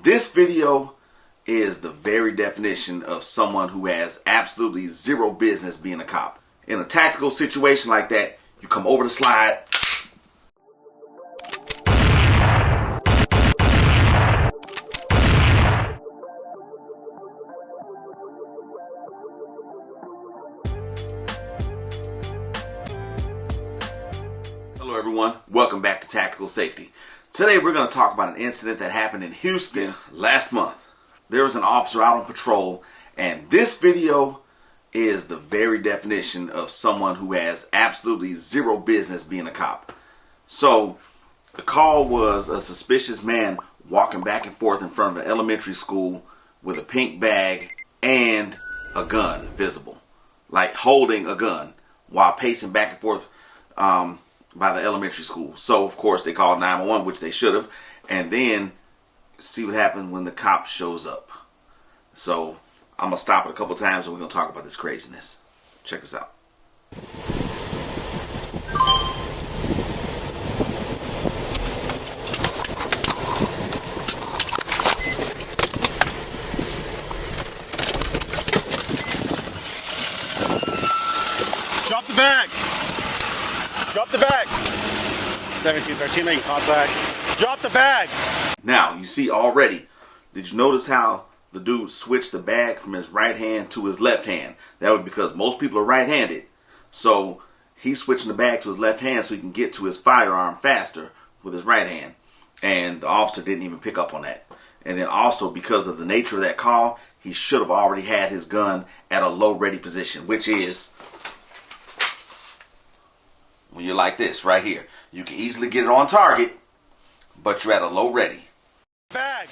This video is the very definition of someone who has absolutely zero business being a cop. In a tactical situation like that, you come over the slide. Hello everyone, welcome back to Tactical Safety. Today we're going to talk about an incident that happened in Houston last month. There was an officer out on patrol, and this video is the very definition of someone who has absolutely zero business being a cop. So the call was a suspicious man walking back and forth in front of an elementary school with a pink bag and a gun visible, like holding a gun while pacing back and forth by the elementary school. So of course they called 911, which they should have, and then see what happens when the cop shows up. So I'm gonna stop it a couple times and we're gonna talk about this craziness. Check this out. Drop the bag. Drop the bag. 1713 making contact. Drop the bag. Now, you see already, did you notice how the dude switched the bag from his right hand to his left hand? That was because most people are right-handed. So he's switching the bag to his left hand so he can get to his firearm faster with his right hand. And the officer didn't even pick up on that. And then also, because of the nature of that call, he should have already had his gun at a low ready position, which is when you're like this right here. You can easily get it on target, but you're at a low ready. Bag.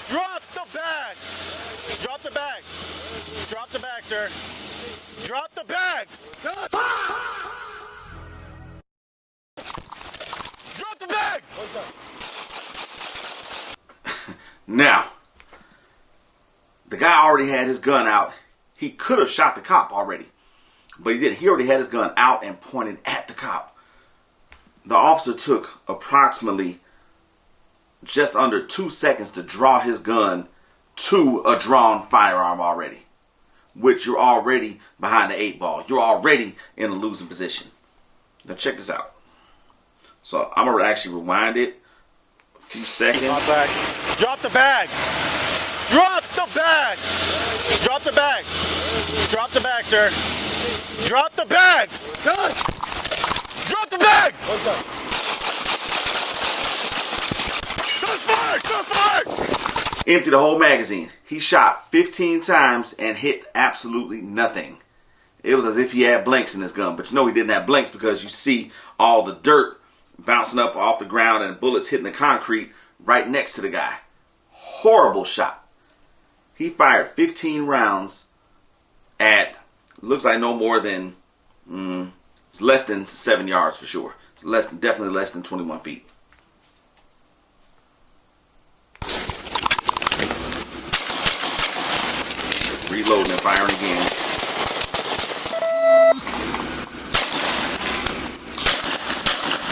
Drop the bag. Drop the bag. Drop the bag, sir. Drop the bag. Drop the bag. Now, the guy already had his gun out. He could have shot the cop already, but he didn't. He already had his gun out and pointed at the cop. The officer took approximately just under 2 seconds to draw his gun to a drawn firearm already, which you're already behind the 8 ball. You're already in a losing position. Now check this out. So I'm going to actually rewind it a few seconds. Contact. Drop the bag. Drop the bag. Drop the bag. Drop the bag, sir. Drop the bag. Good. Drop the bag. Shots fired. Shots fired. Empty the whole magazine. He shot 15 times and hit absolutely nothing. It was as if he had blanks in his gun, but you know he didn't have blanks because you see all the dirt bouncing up off the ground and bullets hitting the concrete right next to the guy. Horrible shot. He fired 15 rounds at, looks like no more than, it's less than 7 yards for sure. It's definitely less than 21 feet. Reloading and firing again.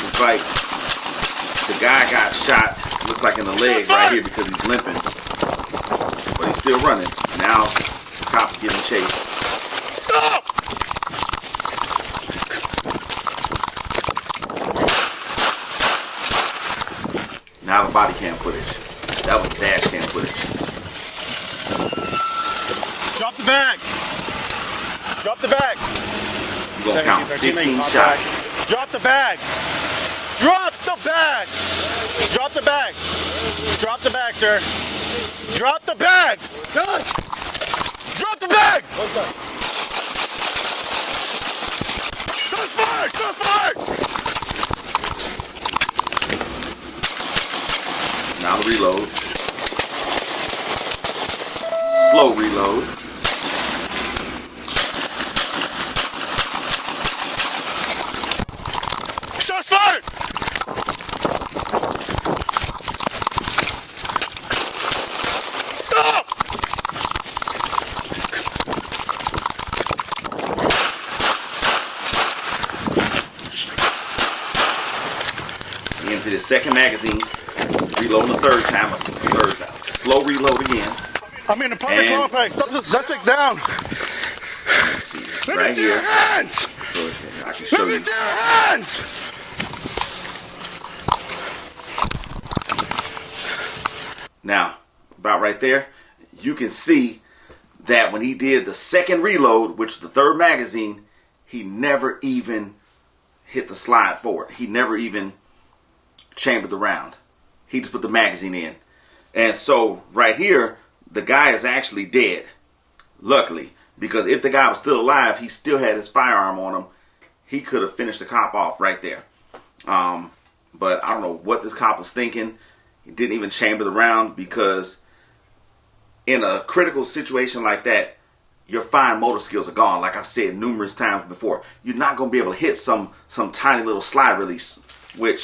It's like the guy got shot, looks like in the leg right here because he's limping. But he's still running. Now the cop's giving chase. Stop! Now the body cam footage. That was the dash cam footage. Drop the bag. Drop the bag. You're going to count 15 shots. Drop the bag. Drop the bag. Drop the bag. Drop the bag, sir. Drop the bag. Good. Drop the bag. Shots fired. Shots fired. Now the reload. Slow reload. Shots fired. Stop. Into the second magazine. Reloading the third time. slow reload again. I'm in apartment complex. Suspect's down. Let's see, right here. Hands. So I can show you. Let me see your hands. Now, about right there, you can see that when he did the second reload, which was the third magazine, he never even hit the slide forward. He never even chambered the round. He just put the magazine in. And so right here, the guy is actually dead. Luckily, because if the guy was still alive, he still had his firearm on him. He could have finished the cop off right there. But I don't know what this cop was thinking. He didn't even chamber the round, because in a critical situation like that, your fine motor skills are gone. Like I've said numerous times before, you're not going to be able to hit some tiny little slide release, and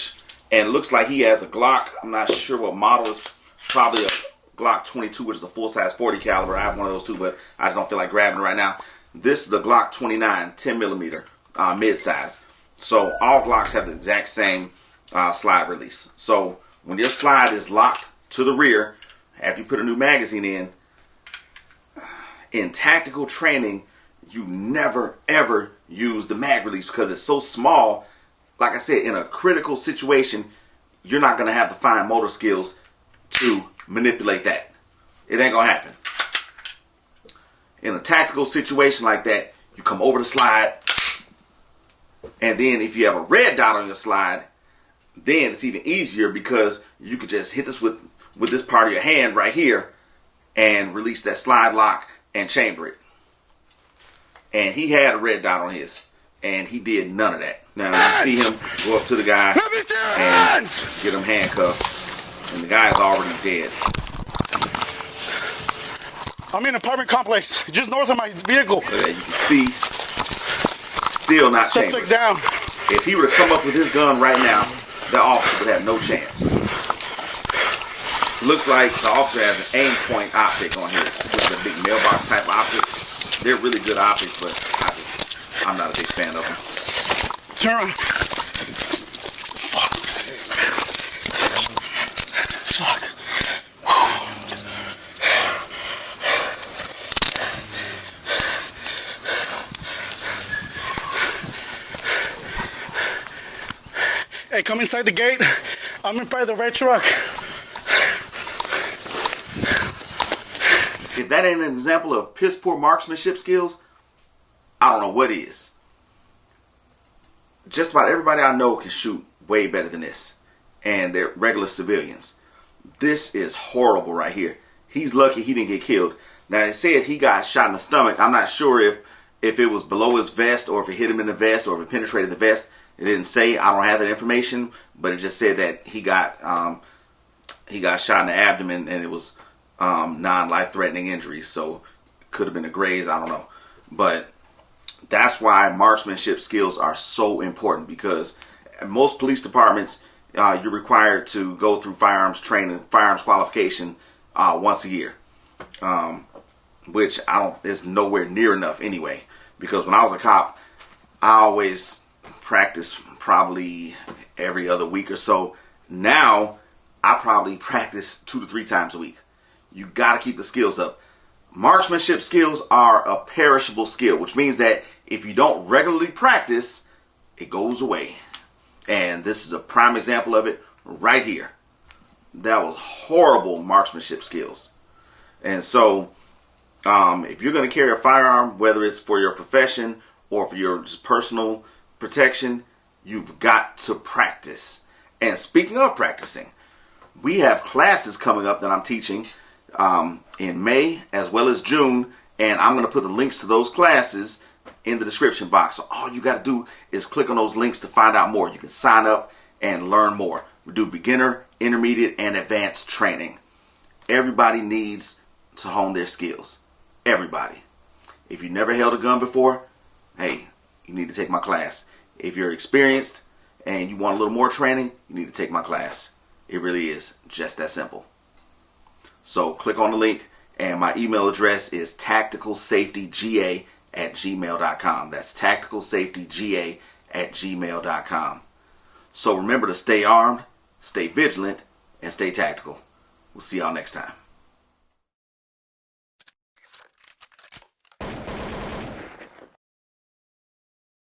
it looks like he has a Glock. I'm not sure what model is. Probably a Glock 22, which is a full-size 40 caliber. I have one of those too, but I just don't feel like grabbing it right now. This is a Glock 29, 10 millimeter, mid-size. So all Glocks have the exact same slide release. So when your slide is locked to the rear, after you put a new magazine in tactical training, you never ever use the mag release, because it's so small. Like I said, in a critical situation, you're not going to have the fine motor skills to manipulate that. It ain't going to happen. In a tactical situation like that, you come over the slide, and then if you have a red dot on your slide, then it's even easier, because you could just hit this with this part of your hand right here and release that slide lock and chamber it. And he had a red dot on his, and he did none of that. Now you see him go up to the guy and get him handcuffed, and the guy is already dead. I'm in an apartment complex just north of my vehicle. You can see, still not chambered. Suspect down. If he would have come up with his gun right now, the officer would have no chance. Looks like the officer has an aim point optic on his, which is a big mailbox type optic. They're really good optics, but I'm not a big fan of them. Turn around. Fuck. Hey, come inside the gate. I'm in front of the red truck. If that ain't an example of piss poor marksmanship skills, I don't know what is. Just about everybody I know can shoot way better than this, and they're regular civilians. This is horrible right here. He's lucky he didn't get killed. Now, it said he got shot in the stomach. I'm not sure if it was below his vest, or if it hit him in the vest, or if it penetrated the vest. It didn't say. I don't have that information, but it just said that he got shot in the abdomen, and it was non-life-threatening injuries. So it could have been a graze. I don't know, but that's why marksmanship skills are so important, because at most police departments, you're required to go through firearms training, firearms qualification once a year, which is nowhere near enough anyway. Because when I was a cop, I always practiced probably every other week or so. Now I probably practice 2 to 3 times a week. You got to keep the skills up. Marksmanship skills are a perishable skill, which means that if you don't regularly practice, it goes away. And this is a prime example of it right here. That was horrible marksmanship skills. And so if you're going to carry a firearm, whether it's for your profession or for your just personal protection, you've got to practice. And speaking of practicing, we have classes coming up that I'm teaching in May as well as June, and I'm going to put the links to those classes in the description box. So all you got to do is click on those links to find out more. You can sign up and learn more. We do beginner, intermediate, and advanced training. Everybody needs to hone their skills. Everybody. If you never held a gun before, hey, you need to take my class. If you're experienced and you want a little more training, you need to take my class. It really is just that simple. So click on the link, and my email address is tacticalsafetyga@gmail.com. That's tacticalsafetyga@gmail.com. So remember to stay armed, stay vigilant, and stay tactical. We'll see y'all next time.